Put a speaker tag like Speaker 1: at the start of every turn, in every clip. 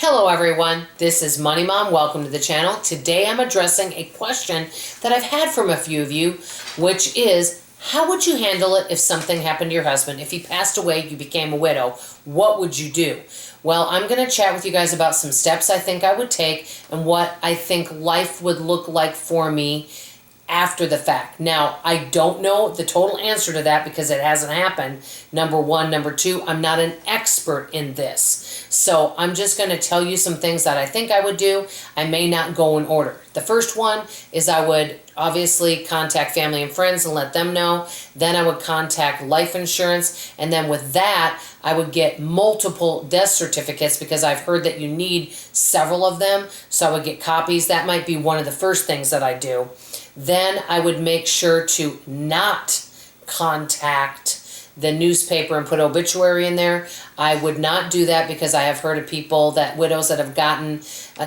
Speaker 1: Hello everyone, this is Money Mom. Welcome to the channel. Today I'm addressing a question that I've had from a few of you, which is, how would you handle it if something happened to your husband? If he passed away, you became a widow, what would you do? Well, I'm going to chat with you guys about some steps I think I would take and what I think life would look like for me after the fact. Now, I don't know the total answer to that because it hasn't happened. Number one. Number two, I'm not an expert in this. So I'm just going to tell you some things that I think I would do. I may not go in order. The first one is I would obviously contact family and friends and let them know. Then I would contact life insurance. And then with that, I would get multiple death certificates because I've heard that you need several of them. So I would get copies. That might be one of the first things that I do. Then I would make sure to not contact the newspaper and put obituary in there. I would not do that because I have heard of people, that widows that have gotten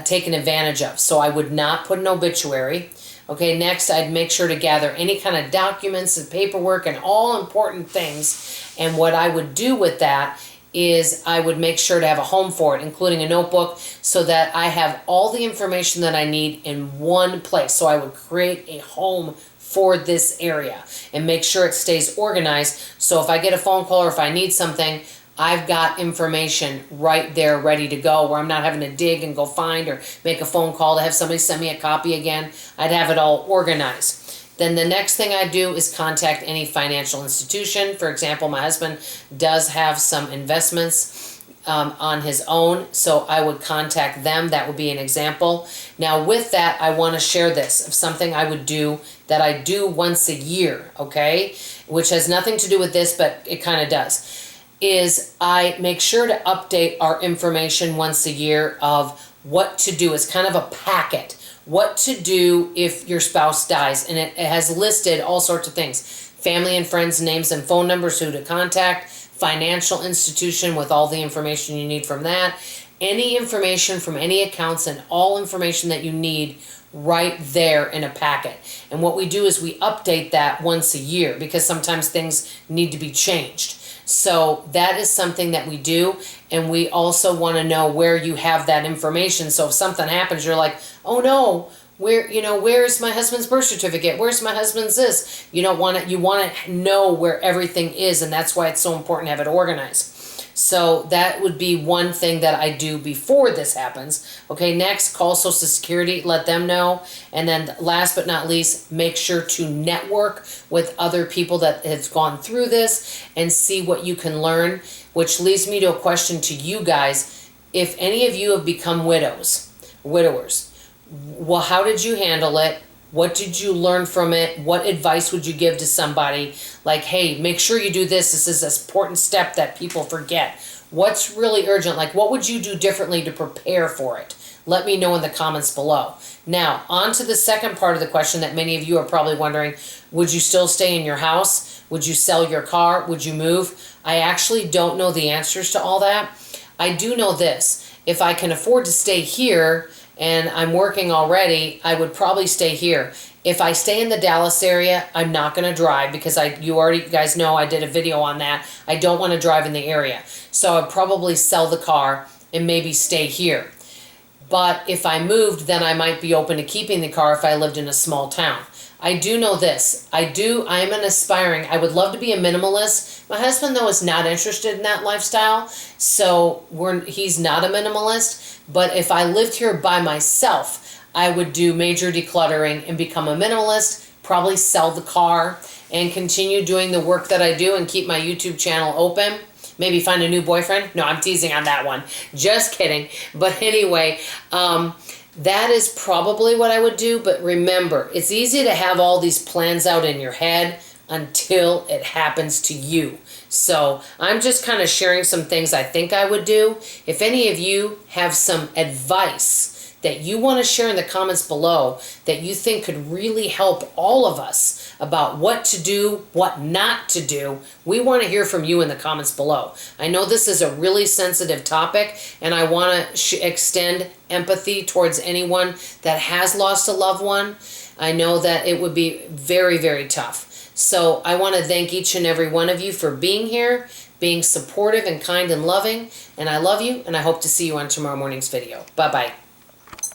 Speaker 1: taken advantage of. So I would not put an obituary. Okay, next I'd make sure to gather any kind of documents and paperwork and all important things. And what I would do with that is I would make sure to have a home for it, including a notebook, so that I have all the information that I need in one place. So I would create a home for this area and make sure it stays organized. So if I get a phone call or if I need something, I've got information right there ready to go, where I'm not having to dig and go find or make a phone call to have somebody send me a copy again. I'd have it all organized. Then the next thing I do is contact any financial institution. For example, my husband does have some investments on his own, so I would contact them. That would be an example. Now with that, I want to share this of something I would do that I do once a year, okay? Which has nothing to do with this, but it kind of does. Is I make sure to update our information once a year of what to do. It's kind of a packet. What to do if your spouse dies, and it has listed all sorts of things. Family and friends' names and phone numbers, who to contact, financial institution with all the information you need from that, any information from any accounts, and all information that you need right there in a packet. And what we do is we update that once a year because sometimes things need to be changed. So that is something that we do, and we also want to know where you have that information. So if something happens, you're like, oh no, where's my husband's birth certificate? Where's my husband's this? You want to know where everything is, and that's why it's so important to have it organized. So that would be one thing that I do before this happens. Okay, next, call Social Security, let them know. And then last but not least, make sure to network with other people that have gone through this and see what you can learn, which leads me to a question to you guys. If any of you have become widowers, well, how did you handle it? What did you learn from it? What advice would you give to somebody? Like, hey, make sure you do this. This is an important step that people forget. What's really urgent? Like, what would you do differently to prepare for it? Let me know in the comments below. Now, on to the second part of the question that many of you are probably wondering. Would you still stay in your house? Would you sell your car? Would you move? I actually don't know the answers to all that. I do know this. If I can afford to stay here, and I'm working already, I would probably stay here. If I stay in the Dallas area, I'm not going to drive because you guys know I did a video on that. I don't want to drive in the area. So I'd probably sell the car and maybe stay here. But if I moved, then I might be open to keeping the car if I lived in a small town. I do know this. I would love to be a minimalist. My husband, though, is not interested in that lifestyle. So he's not a minimalist. But if I lived here by myself, I would do major decluttering and become a minimalist, probably sell the car and continue doing the work that I do and keep my YouTube channel open. Maybe find a new boyfriend. No, I'm teasing on that one. Just kidding. But anyway, that is probably what I would do. But remember, it's easy to have all these plans out in your head until it happens to you. So I'm just kind of sharing some things I think I would do. If any of you have some advice that you want to share in the comments below that you think could really help all of us about what to do, what not to do, we want to hear from you in the comments below. I know this is a really sensitive topic, and I want to extend empathy towards anyone that has lost a loved one. I know that it would be very, very tough. So I want to thank each and every one of you for being here. being supportive and kind and loving. And I love you, and I hope to see you on tomorrow morning's video. Bye-bye.